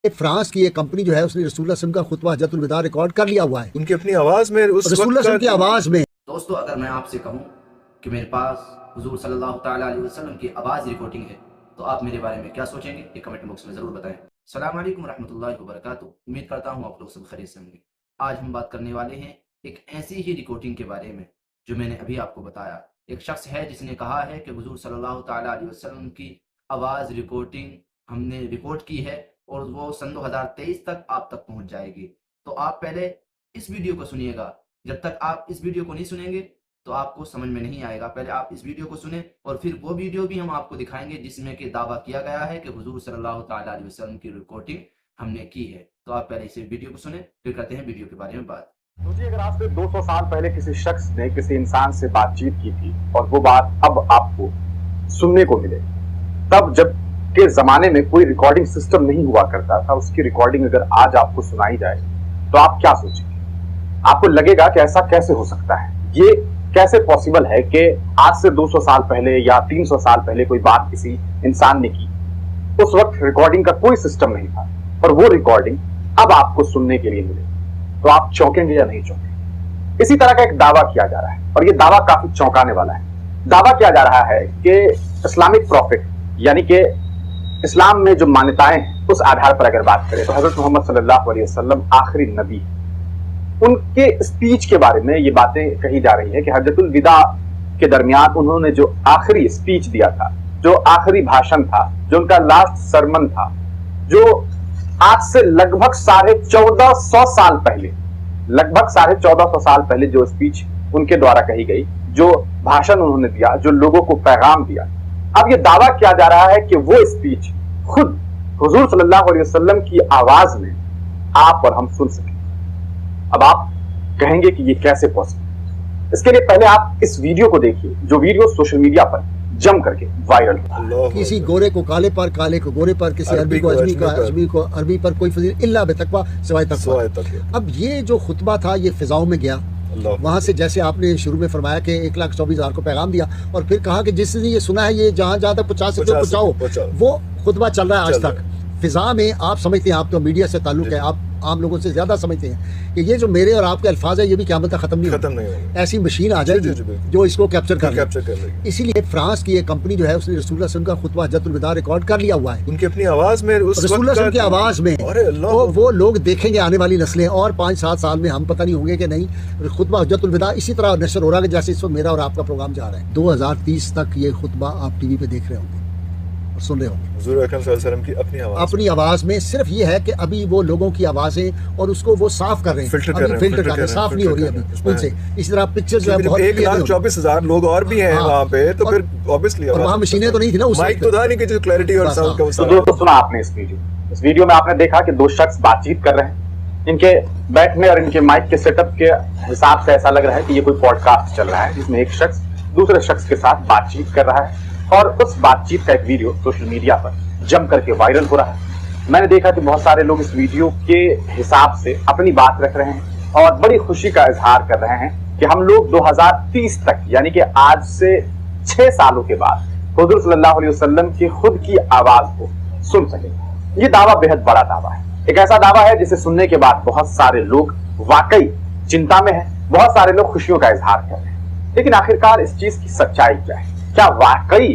France की एक company जो है उसने रसूलुल्लाह सल्लल्लाहु अलैहि वसल्लम का खुतबा हज्जतुल विदा रिकॉर्ड कर लिया हुआ है उनकी अपनी आवाज में, उस रसूलुल्लाह सल्लल्लाहु अलैहि वसल्लम की आवाज में। दोस्तों, अगर मैं आपसे कहूं कि मेरे पास हुजूर सल्लल्लाहु ताला अलैहि वसल्लम की आवाज़ रिकॉर्डिंग है, तो आप मेरे बारे में क्या सोचेंगे? ये कमेंट बॉक्स में ज़रूर बताएं। अस्सलाम वालेकुम रहमतुल्लाहि व बरकातुहू। उम्मीद करता हूं आप लोग सब खैरियत से होंगे। आज हम बात करने वाले हैं एक ऐसी ही रिकॉर्डिंग के बारे में जो मैंने अभी आपको बताया। एक शख्स है जिसने कहा है कि हुजूर सल्लल्लाहु ताला अलैहि वसल्लम की आवाज़ रिकॉर्डिंग हमने रिकॉर्ड की है और वो सन 2023 तक आप तक पहुंच जाएगी। तो आप पहले इस वीडियो को सुनिएगा। जब तक आप इस वीडियो को नहीं सुनेंगे तो आपको समझ में नहीं आएगा। पहले आप इस वीडियो को सुने और फिर वो वीडियो भी हम आपको दिखाएंगे जिसमें कि दावा किया गया है कि हुजूर सल्लल्लाहु ताला अलैहि वसल्लम की रिकॉर्डिंग हमने की है। तो आप पहले इस वीडियो को सुने, फिर करते हैं वीडियो के बारे में बात। सोचिए, अगर आज से 200 साल पहले किसी शख्स ने किसी इंसान से बातचीत की थी और वो बात अब आपको सुनने को मिले, तब जब के जमाने में कोई रिकॉर्डिंग सिस्टम नहीं हुआ करता था, उसकी रिकॉर्डिंग अगर आज आपको सुनाई जाए तो आप क्या सोचेंगे? आपको लगेगा कि ऐसा कैसे हो सकता है, ये कैसे पॉसिबल है कि आज से 200 साल पहले या 300 साल पहले कोई बात किसी इंसान ने की, उस वक्त रिकॉर्डिंग का कोई सिस्टम नहीं था और वो रिकॉर्डिंग अब आपको सुनने के लिए मिले, तो आप चौंकेंगे या नहीं चौंकेंगे? इसी तरह का एक दावा किया जा रहा है और ये दावा काफी चौंकाने वाला है। दावा किया जा रहा है कि इस्लामिक प्रॉफिट यानी कि इस्लाम में जो मान्यताएं हैं उस आधार पर अगर बात करें तो हजरत मोहम्मद सल्लल्लाहु अलैहि वसल्लम आखिरी नबी है। उनके स्पीच के बारे में ये बातें कही जा रही है कि हज्जतुल विदा के दरमियान उन्होंने जो आखिरी स्पीच दिया था, जो आखिरी भाषण था, जो उनका लास्ट सरमन था, जो आज से लगभग 1450 साल पहले, लगभग 1450 साल पहले जो स्पीच उनके द्वारा कही गई, जो भाषण उन्होंने दिया, जो लोगों को पैगाम दिया, अब ये दावा किया जा रहा है कि वो स्पीच खुद हुजूर सल्लल्लाहु अलैहि वसल्लम की आवाज में आप और हम सुन सकें। अब आप कहेंगे कि ये कैसे पॉसिबल? इसके लिए पहले आप इस वीडियो को देखिए, जो वीडियो सोशल मीडिया पर जम करके वायरल हुआ। किसी गोरे को काले पर, काले को गोरे पर, किसी अरबी को अजमी का अजमी को अरबी पर, कोई फजील इल्ला बेतकवा सिवाय तकवा। अब ये जो खुतबा था ये फिजाओं में गया। वहां से जैसे आपने शुरू में फरमाया कि 1,24,000 को पैगाम दिया और फिर कहा कि जिसने ये सुना है ये जहां जहां तक पहुंचा सकते हो पहुंचाओ। वो खुतबा चल रहा है आज तक फिजा में। आप समझते हैं, आप तो मीडिया से ताल्लुक है, आप आम लोगों से ज्यादा समझते हैं कि ये जो मेरे और आपके अल्फाज है ये भी क़यामत तक खत्म नहीं होगा। ऐसी मशीन आ जाएगी जो इसको कैप्चर कर लेगी। इसीलिए फ्रांस की एक कंपनी जो है उसने रसूलुल्लाह सल्लल्लाहु अलैहि वसल्लम का खुतबा हज्जतुल विदा रिकॉर्ड कर लिया हुआ है उनकी अपनी आवाज में, रसूलुल्लाह सल्लल्लाहु अलैहि वसल्लम की आवाज में। तो वो लोग देखेंगे आने वाली नस्लें, और 5-7 साल में हम पता नहीं होंगे कि नहीं खुतबा हज्जतुल विदा इसी तरह नशर हो रहा है जैसे इस वक्त मेरा और आपका प्रोग्राम जा रहा है। 2030 तक ये खुतबा आप टीवी पे देख रहे होंगे, सुन रहे होंगे। हुजूर अकरम सल्लल्लाहु अलैहि वसल्लम की अपनी आवाज में। सिर्फ ये है कि अभी वो लोगों की आवाजें और उसको वो साफ कर रहे हैं, फिल्टर कर रहे हैं, साफ नहीं हो रही अभी उनसे। इसी तरह पिक्चर जो है बहुत 1,24,000 लोग और भी हैं वहाँ पे, तो फिर ऑब्वियसली वहाँ मशीनें तो नहीं थी ना, माइक तो था नहीं कि जो क्लैरिटी और साउंड का। तो दोस्तों, सुना आपने इस वीडियो में आपने देखा कि दो शख्स बातचीत कर रहे हैं। इनके बैठने और इनके माइक के सेटअप के हिसाब से ऐसा लग रहा है कि ये कोई पॉडकास्ट चल रहा है जिसमें एक शख्स दूसरे शख्स के साथ बातचीत कर रहा है और उस बातचीत का एक वीडियो सोशल मीडिया पर जम करके वायरल हो रहा है। मैंने देखा कि बहुत सारे लोग इस वीडियो के हिसाब से अपनी बात रख रहे हैं और बड़ी खुशी का इजहार कर रहे हैं कि हम लोग 2030 तक यानी कि आज से 6 सालों के बाद हुजूर सल्लल्लाहु अलैहि वसल्लम की खुद की आवाज को सुन सकेंगे। ये दावा बेहद बड़ा दावा है, एक ऐसा दावा है जिसे सुनने के बाद बहुत सारे लोग वाकई चिंता में हैं, बहुत सारे लोग खुशियों का इजहार कर रहे हैं। लेकिन आखिरकार इस चीज की सच्चाई क्या है? क्या वाकई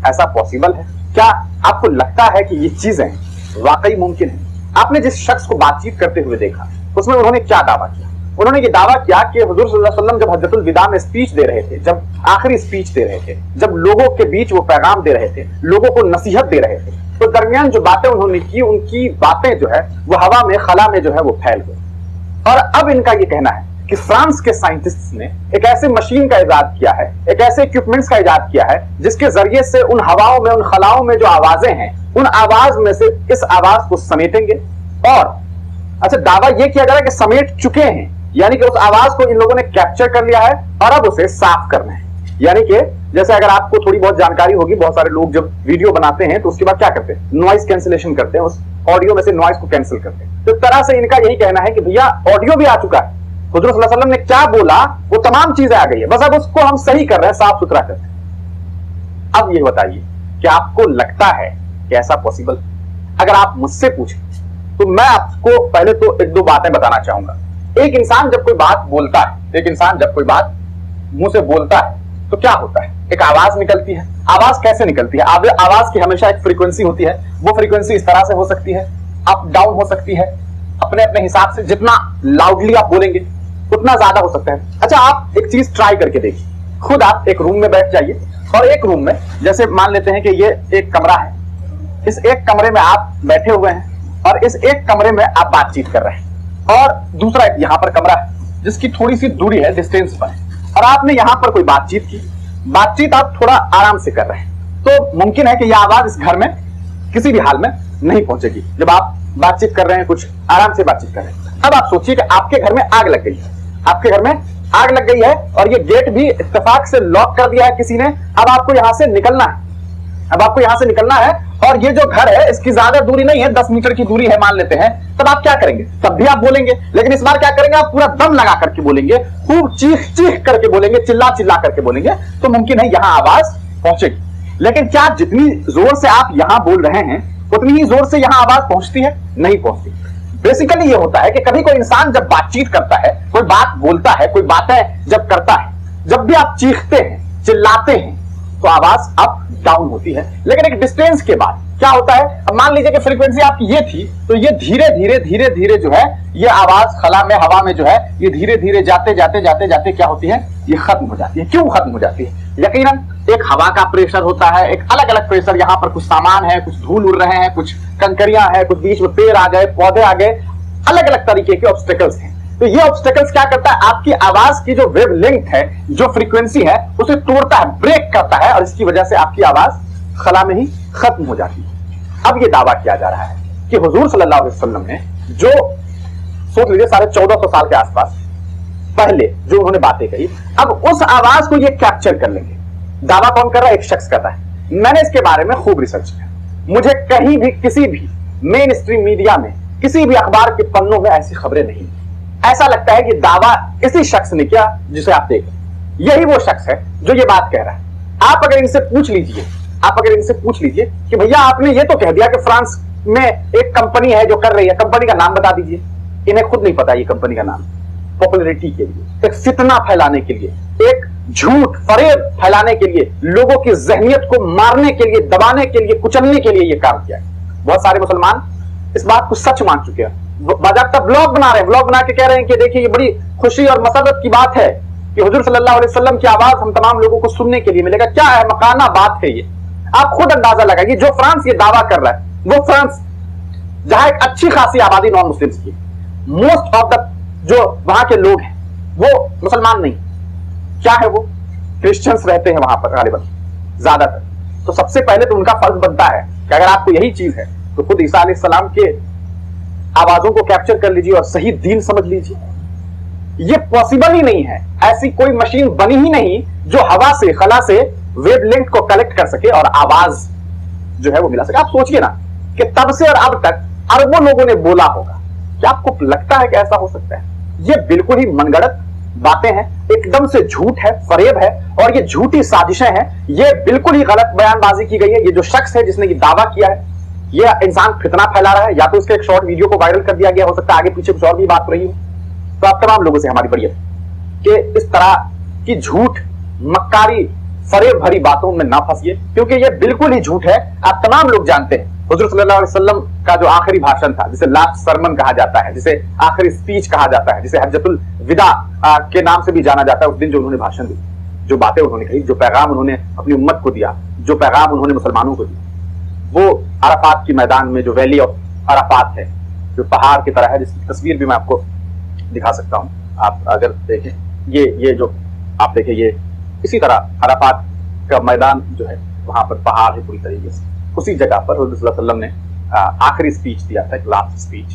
ऐसा पॉसिबल है? क्या आपको लगता है कि ये चीजें वाकई मुमकिन है? आपने जिस शख्स को बातचीत करते हुए देखा उसमें उन्होंने क्या दावा किया? उन्होंने ये दावा किया कि हुजूर सल्लल्लाहु अलैहि वसल्लम जब हज्जतुल विदा में स्पीच दे रहे थे, जब आखिरी स्पीच दे रहे थे, जब लोगों के बीच वो पैगाम दे रहे थे, लोगों को नसीहत दे रहे थे, तो दरमियान जो बातें उन्होंने की उनकी बातें जो है वो हवा में खला में जो है वो फैल गई। और अब इनका ये कहना है कि फ्रांस के साइंटिस्ट्स ने एक ऐसे मशीन का इजाद किया है, एक ऐसे इक्विपमेंट्स का इजाद किया है जिसके जरिए से उन हवाओं में, उन खलाओं में जो आवाजें हैं, उन आवाज में से इस आवाज को समेटेंगे। और अच्छा, दावा यह किया जा रहा है कि समेट चुके हैं, यानी कि उस आवाज को इन लोगों ने कैप्चर कर लिया है और अब उसे साफ करना है। यानी कि जैसे अगर आपको थोड़ी बहुत जानकारी होगी, बहुत सारे लोग जब वीडियो बनाते हैं तो उसके बाद क्या करते हैं, नॉइस कैंसिलेशन करते हैं, उस ऑडियो में से नॉइस को कैंसिल करते हैं। तो तरह से इनका यही कहना है कि भैया ऑडियो भी आ चुका है, हुजूर सल्लल्लाहु अलैहि वसल्लम ने क्या बोला वो तमाम चीजें आ गई है, बस अब उसको हम सही कर रहे हैं, साफ सुथरा कर रहे हैं। अब ये बताइए कि आपको लगता है कि ऐसा पॉसिबल? अगर आप मुझसे पूछें तो मैं आपको पहले तो एक दो बातें बताना चाहूंगा। एक इंसान जब कोई बात बोलता है, एक इंसान जब कोई बात मुंह से बोलता है तो क्या होता है, एक आवाज निकलती है। आवाज कैसे निकलती है? आवाज की हमेशा एक फ्रीक्वेंसी होती है। वो फ्रीक्वेंसी इस तरह से हो सकती है, अप डाउन हो सकती है, अपने अपने हिसाब से। जितना लाउडली आप बोलेंगे उतना ज्यादा हो सकता है। अच्छा, आप एक चीज ट्राई करके देखिए। खुद आप एक रूम में बैठ जाइए और एक रूम में, जैसे मान लेते हैं कि ये एक कमरा है, इस एक कमरे में आप बैठे हुए हैं और इस एक कमरे में आप बातचीत कर रहे हैं, और दूसरा यहाँ पर कमरा है जिसकी थोड़ी सी दूरी है, डिस्टेंस पर है, और आपने यहाँ पर कोई बातचीत की। बातचीत आप थोड़ा आराम से कर रहे हैं, तो मुमकिन है कि यह आवाज इस घर में किसी भी हाल में नहीं पहुंचेगी। जब आप बातचीत कर रहे हैं, कुछ आराम से बातचीत कर रहे हैं। अब आप सोचिए कि आपके घर में आग लग गई है, आपके घर में आग लग गई है और ये गेट भी इत्तेफाक से लॉक कर दिया है किसी ने। अब आपको यहां से निकलना है, अब आपको यहां से निकलना है, और ये जो घर है इसकी ज्यादा दूरी नहीं है, 10 मीटर की दूरी है मान लेते हैं। तब आप क्या करेंगे? तब भी आप बोलेंगे, लेकिन इस बार क्या करेंगे? आप पूरा दम लगा करके बोलेंगे, खूब चीख चीख करके बोलेंगे, चिल्ला चिल्ला करके बोलेंगे, तो मुमकिन है यहां आवाज पहुंचेगी। लेकिन क्या जितनी जोर से आप यहां बोल रहे हैं उतनी ही जोर से यहां आवाज पहुंचती है? नहीं पहुंचती। बेसिकली ये होता है कि कभी कोई इंसान जब बातचीत करता है, कोई बात बोलता है, कोई बातें जब करता है, जब भी आप चीखते हैं, चिल्लाते हैं, तो आवाज अप डाउन होती है। लेकिन एक डिस्टेंस के बाद क्या होता है? अब मान लीजिए कि फ्रीक्वेंसी आपकी ये थी, तो ये धीरे धीरे धीरे धीरे जो है ये आवाज खला में, हवा में जो है ये धीरे धीरे जाते जाते जाते जाते क्या होती है? ये खत्म हो जाती है। क्यों खत्म हो जाती है? यकीनन एक हवा का प्रेशर होता है, एक अलग अलग प्रेशर। यहाँ पर कुछ सामान है, कुछ धूल उड़ रहे हैं, कुछ कंकरियां हैं, कुछ बीच में पेड़ आ गए, पौधे आ गए, अलग अलग तरीके के ऑब्स्टेकल्स हैं। तो ये ऑब्स्टेकल्स क्या करता है? आपकी आवाज की जो वेवलेंथ है, जो फ्रीक्वेंसी है, उसे तोड़ता है, ब्रेक करता है, और इसकी वजह से आपकी आवाज खला में ही खत्म हो जाती है। अब ये दावा किया जा रहा है कि हुजूर सल्लल्लाहु अलैहि वसल्लम ने जो, सोच लीजिए 1450 साल के आसपास पहले जो उन्होंने बातें कही, अब उस आवाज को ये कैप्चर कर लेंगे। दावा कौन कर रहा है? एक शख्स कर रहा है। मैंने इसके बारे में खूब रिसर्च किया, मुझे कहीं भी किसी भी मेन स्ट्रीम मीडिया में, किसी भी अखबार के पन्नों में ऐसी खबरें नहीं। ऐसा लगता है कि दावा इसी शख्स ने किया जिसे आप देख, यही वो शख्स है जो ये बात कह रहा है। आप अगर इनसे पूछ लीजिए, आप अगर इनसे पूछ लीजिए कि भैया आपने ये तो कह दिया कि फ्रांस में एक कंपनी है जो कर रही है, कंपनी का नाम बता दीजिए। इन्हें खुद नहीं पता ये कंपनी का नाम। पॉपुलैरिटी के लिए, एक फितना फैलाने के लिए, एक झूठ फरेब फैलाने के लिए, लोगों की जहनियत को मारने के लिए, दबाने के लिए, कुचलने के लिए ये काम किया है। बहुत सारे मुसलमान इस बात को सच मान चुके हैं, बाकायदा ब्लॉग बना रहे हैं, ब्लॉग बना के कह रहे हैं कि देखिए ये बड़ी खुशी और मसरत की बात है कि हुजूर सल्लल्लाहु अलैहि वसल्लम की आवाज हम तमाम लोगों को सुनने के लिए मिलेगा। क्या है मकाना बात है ये। आप खुद अंदाजा लगाइए, जो फ्रांस ये दावा कर रहा है, वो फ्रांस जहां एक अच्छी खासी आबादी नॉन मुस्लिम्स की, मोस्ट ऑफ द जो वहां के लोग हैं वो मुसलमान नहीं, क्या है, वो क्रिश्चियंस रहते हैं वहां पर गालिबन ज्यादातर। तो सबसे पहले तो उनका फर्ज बनता है कि अगर आपको यही चीज है तो खुद ईसा अलैहिस्सलाम के आवाजों को कैप्चर कर लीजिए और सही दीन समझ लीजिए। ये पॉसिबल ही नहीं है, ऐसी कोई मशीन बनी ही नहीं जो हवा से, खला से वेवलेंथ को कलेक्ट कर सके और आवाज जो है वो मिला सके। आप सोचिए ना कि तब से और अब तक अरबों लोगों ने बोला होगा, क्या आपको लगता है कि ऐसा हो सकता है? ये बिल्कुल ही मनगढ़ंत बातें हैं, एकदम से झूठ है, फरेब है, और ये झूठी साजिशें हैं। ये बिल्कुल ही गलत बयानबाजी की गई है। ये जो शख्स है जिसने ये दावा किया है, ये इंसान फितना फैला रहा है, या तो उसके एक शॉर्ट वीडियो को वायरल कर दिया गया, हो सकता है आगे पीछे कुछ और भी बात हो रही हो। तो आप तमाम लोगों से हमारी बड़ी है कि इस तरह की झूठ, मक्कारी, फरेब भरी बातों में ना फंसिए, क्योंकि ये बिल्कुल ही झूठ है। आप तमाम लोग जानते हैं हुजूर सल्लल्लाहु अलैहि वसल्लम का जो आखिरी भाषण था, जिसे लास्ट सरमन कहा जाता है, जिसे आखिरी स्पीच कहा जाता है, जिसे हज्जतुल विदा के नाम से भी जाना जाता है, उस दिन जो उन्होंने भाषण दी, जो बातें उन्होंने कही, जो पैगाम उन्होंने अपनी उम्मत को दिया, जो पैगाम उन्होंने मुसलमानों को दिया, वो अराफात के मैदान में, जो वैली ऑफ अराफात है, जो पहाड़ की तरह है, जिसकी तस्वीर भी मैं आपको दिखा सकता हूँ। आप अगर देखें, ये जो आप देखें, ये इसी तरह अराफात का मैदान जो है, वहां पर पहाड़ है पूरी तरीके से। उसी जगह पर हुजूर सल्लल्लाहु अलैहि वसल्लम ने आखिरी स्पीच दिया था, एक लास्ट स्पीच,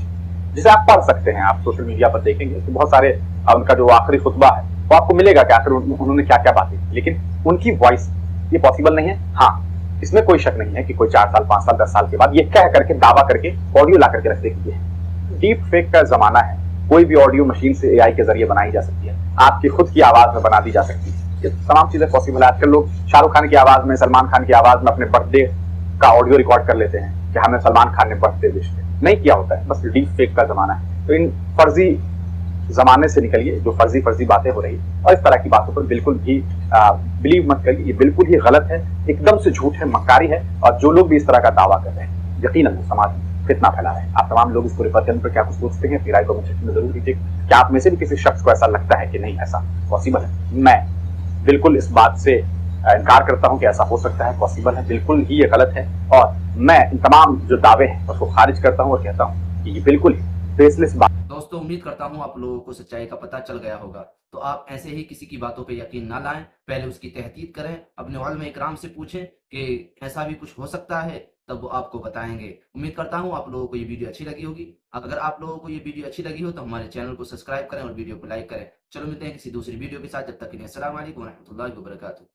जिसे आप पढ़ सकते हैं। आप सोशल मीडिया पर देखेंगे तो बहुत सारे उनका जो आखिरी खुतबा है वो आपको मिलेगा कि आखिर उन्होंने क्या क्या बातें की, लेकिन उनकी वॉइस ये पॉसिबल नहीं है। हाँ, इसमें कोई शक नहीं है कि कोई 4 साल, 5 साल, 10 साल के बाद ये कह करके, दावा करके ऑडियो ला करके रख देती है। डीप फेक का जमाना है, कोई भी ऑडियो मशीन से एआई के जरिए बनाई जा सकती है, आपकी खुद की आवाज में बना दी जा सकती है। ये तमाम चीजें पॉसिबल है। आजकल लोग शाहरुख खान की आवाज में, सलमान खान की आवाज में अपने बर्थडे का ऑडियो रिकॉर्ड कर लेते हैं कि हमें सलमान खान ने बर्थडे विश किया। नहीं किया होता है, बस डीप फेक का जमाना है। तो इन फर्जी जमाने से निकलिए जो फर्जी बातें हो रही और इस तरह की बातों पर बिल्कुल भी बिलीव मत करिए, ये बिल्कुल ही गलत है, एकदम से झूठ है, मक्कारी है। और जो लोग भी इस तरह का दावा कर रहे हैं यकीनन समाज में फितना फैला रहे हैं। आप तमाम लोग इसको रिफर करने पर क्या कुछ सोचते हैं, अपनी राय कमेंट सेक्शन में जरूर दीजिए। क्या आप में से भी किसी शख्स को ऐसा लगता है कि नहीं ऐसा पॉसिबल है? मैं बिल्कुल इस बात से इनकार करता हूं कि ऐसा हो सकता है, पॉसिबल है, बिल्कुल ही ये गलत है। और मैं इन तमाम जो दावे हैं उसको खारिज करता हूं और कहता हूं कि ये बिल्कुल ही बेसलेस बात। दोस्तों उम्मीद करता हूं आप लोगों को सच्चाई का पता चल गया होगा। तो आप ऐसे ही किसी की बातों पे यकीन ना लाएं, पहले उसकी तहकीक करें, अपने उलमा इकराम से पूछें कि ऐसा भी कुछ हो सकता है, तब वो आपको बताएंगे। उम्मीद करता हूं आप लोगों को ये वीडियो अच्छी लगी होगी। अगर आप लोगों को ये वीडियो अच्छी लगी हो तो हमारे चैनल को सब्सक्राइब करें और वीडियो को लाइक करें। चलो मिलते हैं किसी दूसरी वीडियो के साथ, जब तक के लिए अस्सलाम वालेकुम व रहमतुल्लाहि व बरकातुहू।